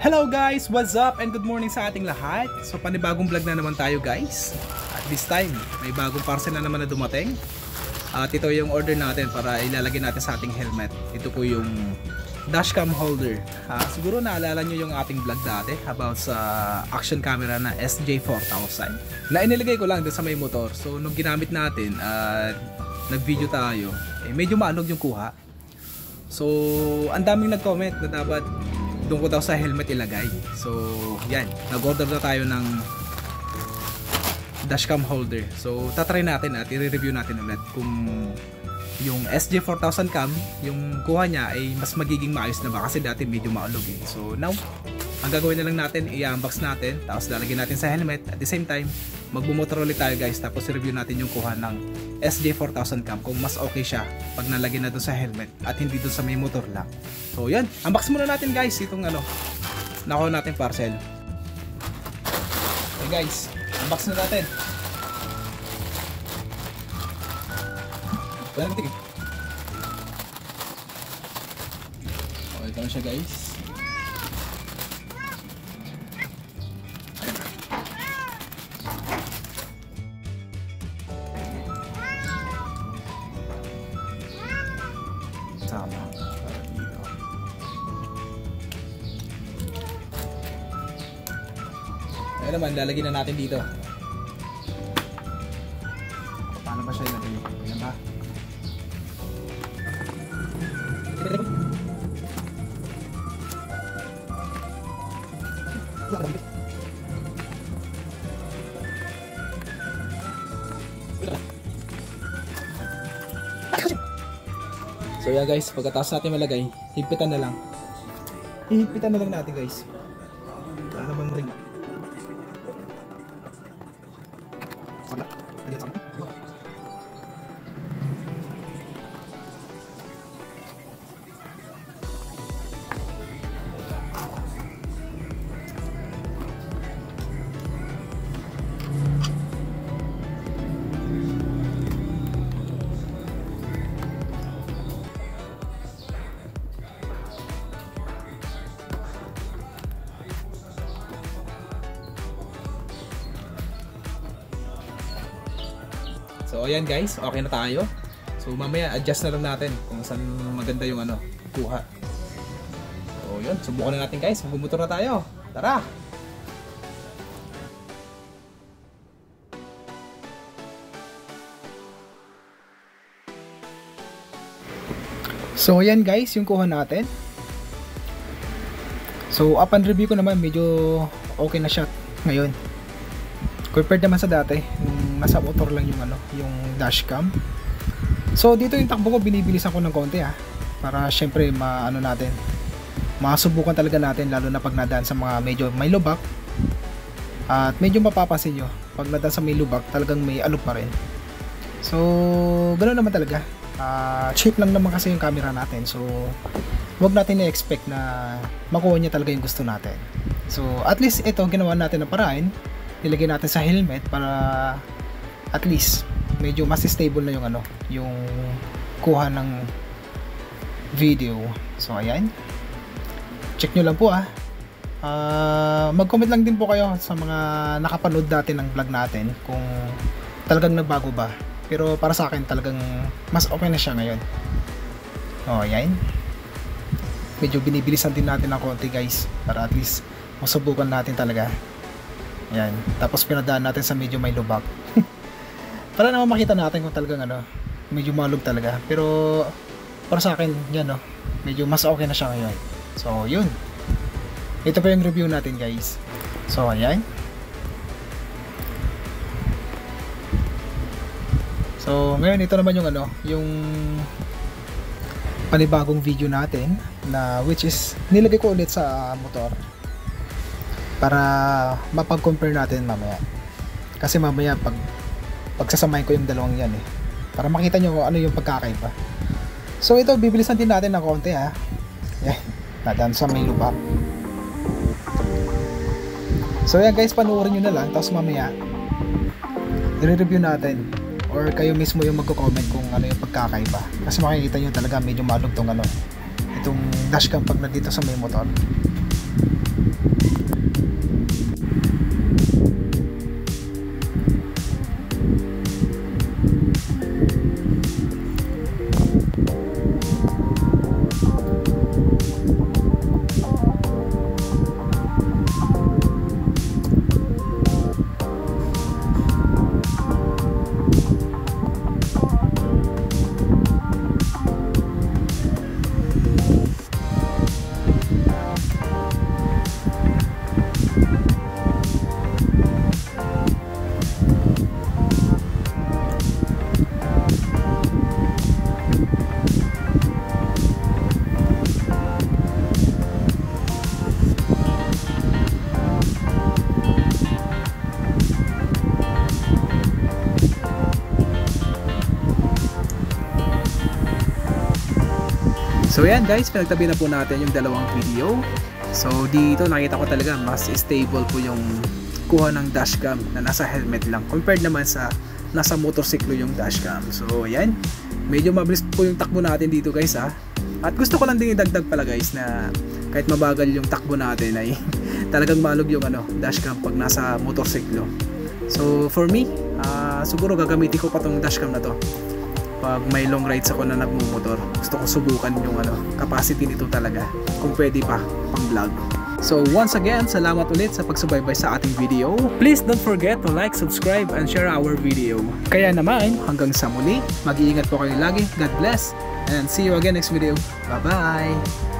Hello guys! What's up? And good morning sa ating lahat. So panibagong vlog na naman tayo guys. At this time, may bagong parcel na naman na dumating. At ito yung order natin para ilalagay natin sa ating helmet. Ito po yung dashcam holder. Siguro naalala nyo yung ating vlog dati about sa action camera na SJ4000 na iniligay ko lang dun sa may motor. So nung ginamit natin at nag-video tayo, medyo maanog yung kuha. So ang daming nag-comment na dapat doon ko daw sa helmet ilagay. So yan, nag-order na tayo ng dashcam holder. So tatry natin at i-review natin ulit kung yung SJ4000 cam, yung kuha niya ay mas magiging maayos na ba, kasi dati medyo maalog eh. So now, ang gagawin na lang natin, i-unbox natin, tapos lalagyan natin sa helmet. At the same time, magbumotor ulit tayo guys, tapos i-review natin yung kuha ng SJ4000 cam kung mas okay siya pag nalagyan na doon sa helmet at hindi doon sa may motor lang. So yan, unbox muna natin guys itong nakuha natin parcel. Okay guys, unbox na natin. Wala natin eh. Okay, ito na siya guys. Sama para dito. Ayun naman, lalagyan na natin dito. Paano ba siya ilagay? Ayan ba? So yeah guys, pagkatapos natin malagay, higpitan na lang. Hihigpitan na lang natin guys. Wala namang ring. So ayan guys, okay na tayo. So mamaya adjust na lang natin kung saan maganda yung kuha. So yun, subukan na natin guys. Magbumotor na tayo. Tara! So ayan guys, yung kuha natin. So upon review ko naman, medyo okay na siya ngayon. Compared naman sa dati, nasa motor lang yung dashcam. So dito yung takbo ko, binibilisan ko ng konti para syempre masubukan talaga natin, lalo na pag nadaan sa mga medyo may lubak. At medyo mapapansin nyo, pag nadaan sa may lubak, talagang may alog pa rin. So ganoon naman talaga. Cheap lang naman kasi yung camera natin. So wag natin i-expect na makuha niya talaga yung gusto natin. So at least ito, ginawa natin ng paraan. Nilagay natin sa helmet para at least medyo mas stable na yung kuha ng video. So ayan, check nyo lang po mag-comment lang din po kayo sa mga nakapanood dati ng vlog natin kung talagang nagbago ba. Pero para sa akin talagang mas okay na siya ngayon. Ayan, medyo binibilisan din natin ng konti guys para at least masubukan natin talaga. Yan. Tapos pinadaan natin sa medyo may lubak. Para naman makita natin kung talagang medyo malug talaga. Pero para sa akin, yan medyo mas okay na siya ngayon. So, yun. Ito pa yung review natin guys. So, ayan. So, ngayon ito naman yung yung panibagong video natin na which is nilagay ko ulit sa motor. Para mapag-compare natin mamaya. Kasi mamaya pagsasamahin ko yung dalawang yan para makita nyo kung ano yung pagkakaiba. So ito, bibilisan din natin ng konti Yan, nadaan sa may lubak. So yan guys, panoorin nyo na lang. Tapos mamaya i-review natin. Or kayo mismo yung magko-comment kung ano yung pagkakaiba. Kasi makikita nyo talaga medyo malug tong itong dashcam pag nandito sa may motor. So yan guys, pinagtabi na po natin yung dalawang video. So dito nakita ko talaga mas stable po yung kuha ng dashcam na nasa helmet lang compared naman sa nasa motorsiklo yung dashcam. So yan, medyo mabilis po yung takbo natin dito guys ha. At gusto ko lang din idagdag pala guys na kahit mabagal yung takbo natin ay talagang malog yung dashcam pag nasa motorsiklo. So for me, siguro gagamitin ko pa tong dashcam na to pag may long rides ako na nagmumotor. Gusto ko subukan yung capacity nito talaga kung pwede pa pang vlog. So once again, salamat ulit sa pagsubaybay sa ating video. Please don't forget to like, subscribe, and share our video. Kaya naman, hanggang sa muli, mag-iingat po kayo lagi. God bless, and see you again next video. Bye bye!